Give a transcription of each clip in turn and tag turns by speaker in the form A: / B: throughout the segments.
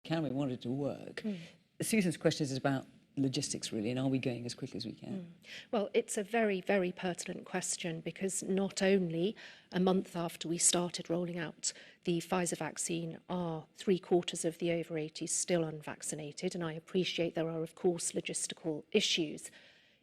A: can we want it to work? Susan's question is about logistics, really, and are we going as quickly as we can?
B: Well, it's a very, very pertinent question because not only a month after we started rolling out the Pfizer vaccine are 3/4 of the over 80s still unvaccinated, and I appreciate there are, of course, logistical issues.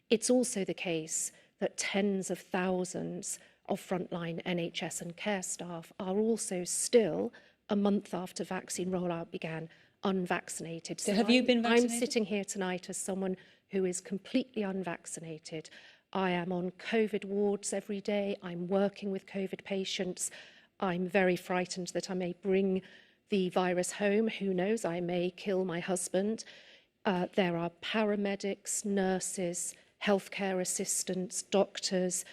B: It's also the case that tens of thousands of frontline NHS and care staff are also still, a month after vaccine rollout began, unvaccinated.
A: So have you been vaccinated?
B: I'm sitting here tonight as someone who is completely unvaccinated. I am on COVID wards every day. I'm working with COVID patients. I'm very frightened that I may bring the virus home. Who knows? I may kill my husband. There are paramedics, nurses, healthcare assistants, doctors,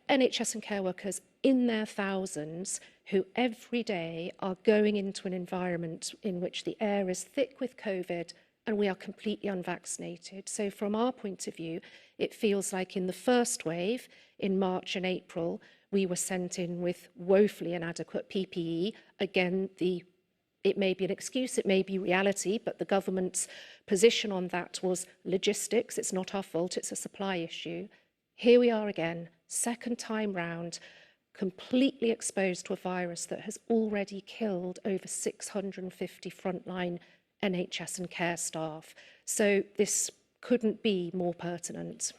B: NHS and care workers in their thousands who every day are going into an environment in which the air is thick with COVID and we are completely unvaccinated. So from our point of view, it feels like in the first wave, in March and April, we were sent in with woefully inadequate PPE. Again, it may be an excuse, it may be reality, but the government's position on that was logistics. It's not our fault, it's a supply issue. Here we are again, second time round, completely exposed to a virus that has already killed over 650 frontline NHS and care staff. So this couldn't be more pertinent.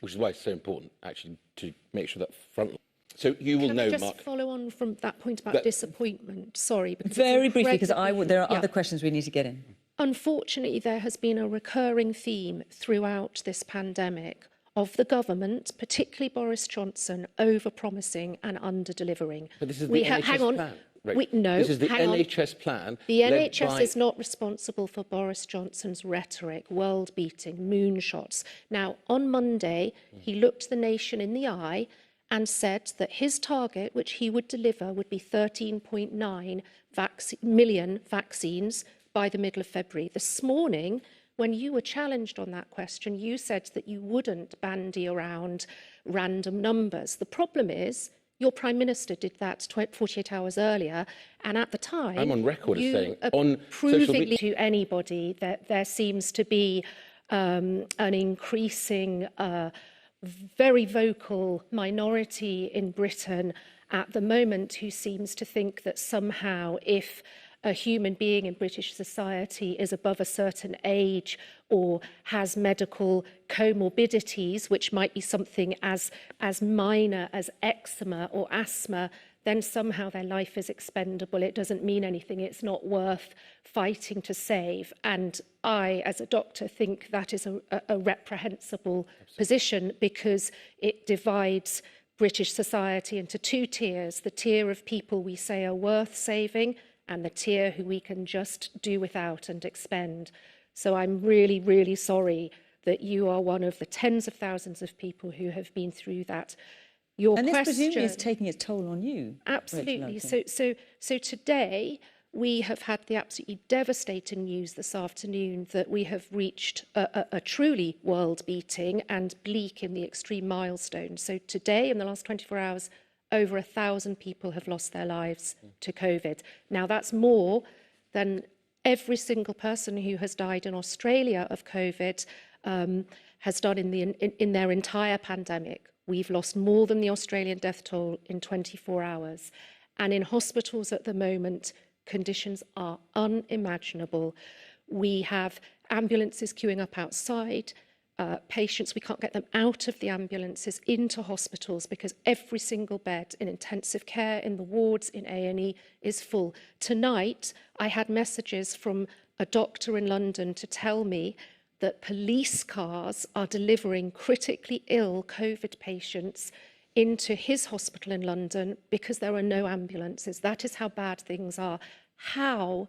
C: Which is why it's so important, actually, to make sure that front. So you will know,
B: Mark.
C: Mark.
B: Follow on from that point about disappointment. Sorry,
A: very briefly, because there are other questions we need to get in.
B: Unfortunately, there has been a recurring theme throughout this pandemic of the government, particularly Boris Johnson, over-promising and under-delivering.
C: But this is the NHS plan.
B: No,
C: this is the NHS plan.
B: The NHS is not responsible for Boris Johnson's rhetoric, world-beating, moonshots. Now, on Monday, he looked the nation in the eye and said that his target, which he would deliver, would be 13.9 million vaccines by the middle of February. This morning, when you were challenged on that question, you said that you wouldn't bandy around random numbers. The problem is, your Prime Minister did that 48 hours earlier, and at the time,
C: I'm on record as saying
B: on proving to anybody that there seems to be an increasing, very vocal minority in Britain at the moment who seems to think that somehow if a human being in British society is above a certain age or has medical comorbidities, which might be something as minor as eczema or asthma, then somehow their life is expendable. It doesn't mean anything. It's not worth fighting to save. And I, as a doctor, think that is a reprehensible position because it divides British society into two tiers. The tier of people we say are worth saving and the tier who we can just do without and expend. So I'm really, really sorry that you are one of the tens of thousands of people who have been through that.
A: And this presumably is taking its toll on you.
B: Absolutely. So today we have had the absolutely devastating news this afternoon that we have reached a truly world-beating and bleak in the extreme milestone. So today, in the last 24 hours, over 1,000 people have lost their lives to COVID. Now, that's more than every single person who has died in Australia of COVID has done in their entire pandemic. We've lost more than the Australian death toll in 24 hours. And in hospitals at the moment, conditions are unimaginable. We have ambulances queuing up outside. Patients, we can't get them out of the ambulances into hospitals because every single bed in intensive care, in the wards, in A&E is full. Tonight, I had messages from a doctor in London to tell me that police cars are delivering critically ill COVID patients into his hospital in London because there are no ambulances. That is how bad things are. How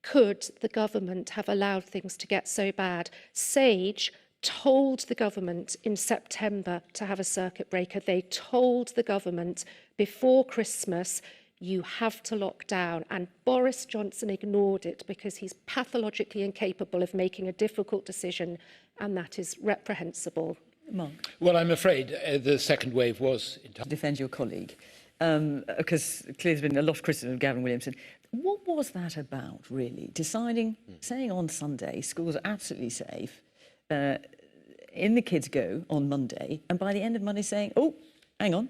B: could the government have allowed things to get so bad? Sage told the government in September to have a circuit breaker. They told the government before Christmas, you have to lock down. And Boris Johnson ignored it because he's pathologically incapable of making a difficult decision, and that is reprehensible.
A: Mark.
D: Well, I'm afraid the second wave was...
A: Defend your colleague. because clearly there's been a lot of criticism of Gavin Williamson. What was that about, really? Deciding, saying on Sunday, schools are absolutely safe, in the kids go on Monday, and by the end of Monday saying, oh, hang on,